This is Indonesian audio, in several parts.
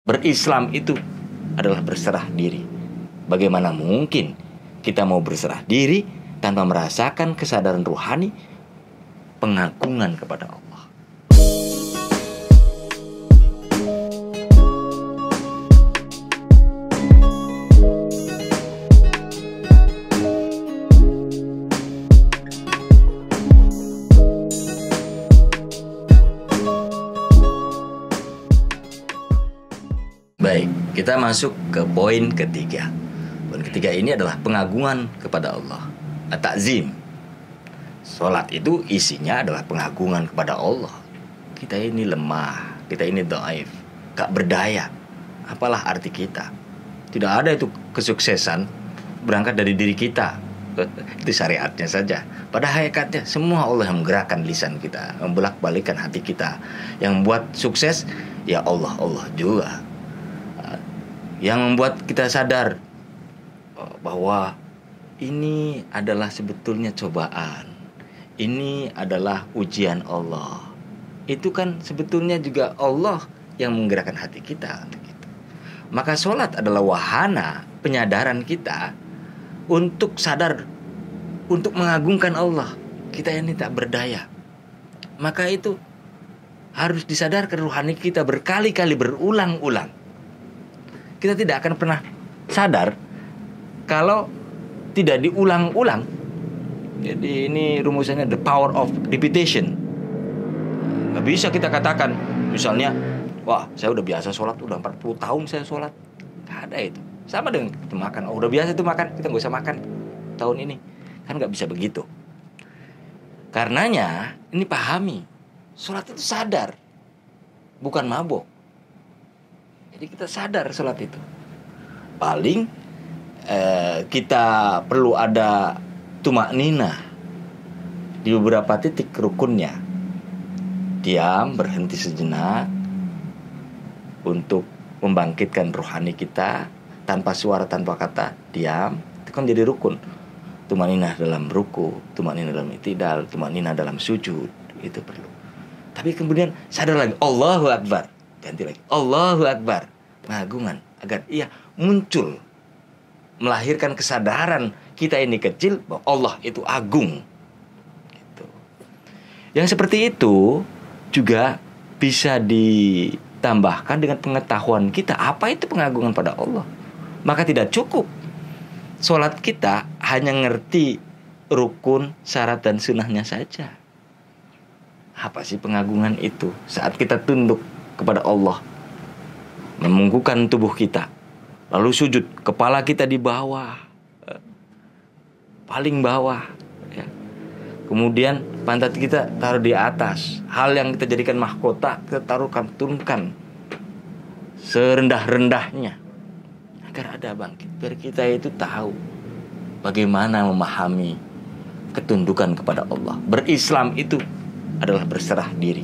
Berislam itu adalah berserah diri. Bagaimana mungkin kita mau berserah diri tanpa merasakan kesadaran ruhani, pengagungan kepada Allah? Baik, kita masuk ke poin ketiga. Poin ketiga ini adalah pengagungan kepada Allah, at-ta'zim. Salat itu isinya adalah pengagungan kepada Allah. Kita ini lemah, kita ini dhaif, gak berdaya. Apalah arti kita? Tidak ada itu kesuksesan berangkat dari diri kita. Itu syariatnya saja. Pada hakikatnya semua Allah yang menggerakkan lisan kita, membolak-balikkan hati kita. Yang membuat sukses ya Allah juga. Yang membuat kita sadar bahwa ini adalah sebetulnya cobaan, ini adalah ujian Allah. Itu kan sebetulnya juga Allah yang menggerakkan hati kita untuk itu. Maka sholat adalah wahana penyadaran kita untuk sadar, untuk mengagungkan Allah. Kita ini tak berdaya. Maka itu harus disadarkan ruhani kita berkali-kali, berulang-ulang. Kita tidak akan pernah sadar kalau tidak diulang-ulang. Jadi ini rumusannya the power of repetition. Gak bisa kita katakan misalnya, wah saya udah biasa sholat, udah 40 tahun saya sholat. Gak ada itu. Sama dengan kita makan, udah biasa itu makan, kita gak usah makan tahun ini. Kan gak bisa begitu. Karenanya ini pahami, sholat itu sadar, bukan mabuk. Jadi kita sadar sholat itu. Paling kita perlu ada tumakninah di beberapa titik rukunnya. Diam, berhenti sejenak untuk membangkitkan rohani kita tanpa suara, tanpa kata. Diam, itu kan jadi rukun. Tumakninah dalam ruku, tumakninah dalam i'tidal, tumakninah dalam sujud, itu perlu. Tapi kemudian sadar lagi, Allahu Akbar. Ganti lagi, Allahu Akbar, pengagungan agar ia muncul, melahirkan kesadaran kita ini kecil bahwa Allah itu agung. Gitu. Yang seperti itu juga bisa ditambahkan dengan pengetahuan kita apa itu pengagungan pada Allah. Maka tidak cukup sholat kita hanya ngerti rukun, syarat dan sunnahnya saja. Apa sih pengagungan itu? Saat kita tunduk kepada Allah, memungkukan tubuh kita, lalu sujud, kepala kita di bawah, paling bawah, ya. Kemudian pantat kita taruh di atas. Hal yang kita jadikan mahkota kita turunkan serendah-rendahnya, agar ada bangkit, biar kita itu tahu bagaimana memahami ketundukan kepada Allah. Berislam itu adalah berserah diri.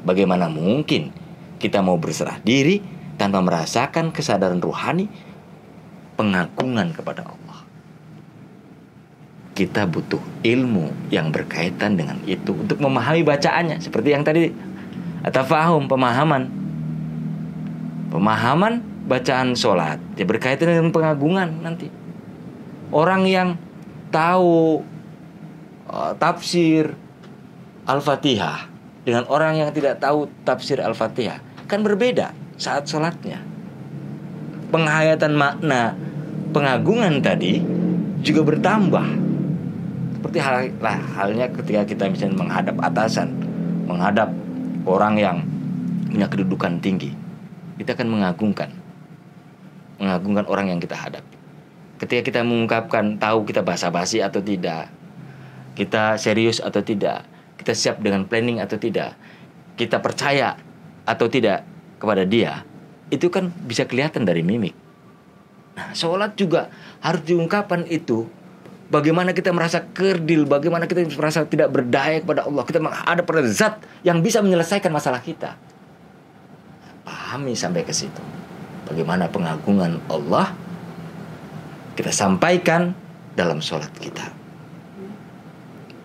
Bagaimana mungkin kita mau berserah diri tanpa merasakan kesadaran ruhani, pengagungan kepada Allah? Kita butuh ilmu yang berkaitan dengan itu untuk memahami bacaannya. Seperti yang tadi, at-tafahum, pemahaman bacaan sholat, ya berkaitan dengan pengagungan nanti. Orang yang tahu tafsir Al-Fatihah dengan orang yang tidak tahu tafsir Al-Fatihah kan berbeda saat sholatnya. Penghayatan makna pengagungan tadi juga bertambah. Seperti halnya ketika kita misalnya menghadap atasan, menghadap orang yang punya kedudukan tinggi, kita akan mengagungkan orang yang kita hadapi. Ketika kita mengungkapkan, tahu kita basa-basi atau tidak, kita serius atau tidak, kita siap dengan planning atau tidak, kita percaya atau tidak kepada dia, itu kan bisa kelihatan dari mimik. Nah, sholat juga harus diungkapkan itu. Bagaimana kita merasa kerdil, bagaimana kita merasa tidak berdaya kepada Allah, kita ada pada zat yang bisa menyelesaikan masalah kita. Pahami sampai ke situ. Bagaimana pengagungan Allah kita sampaikan dalam sholat kita.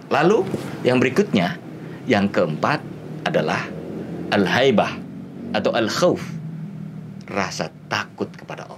Lalu yang berikutnya, yang keempat adalah al-haibah atau al-khawf. rasa takut kepada Allah.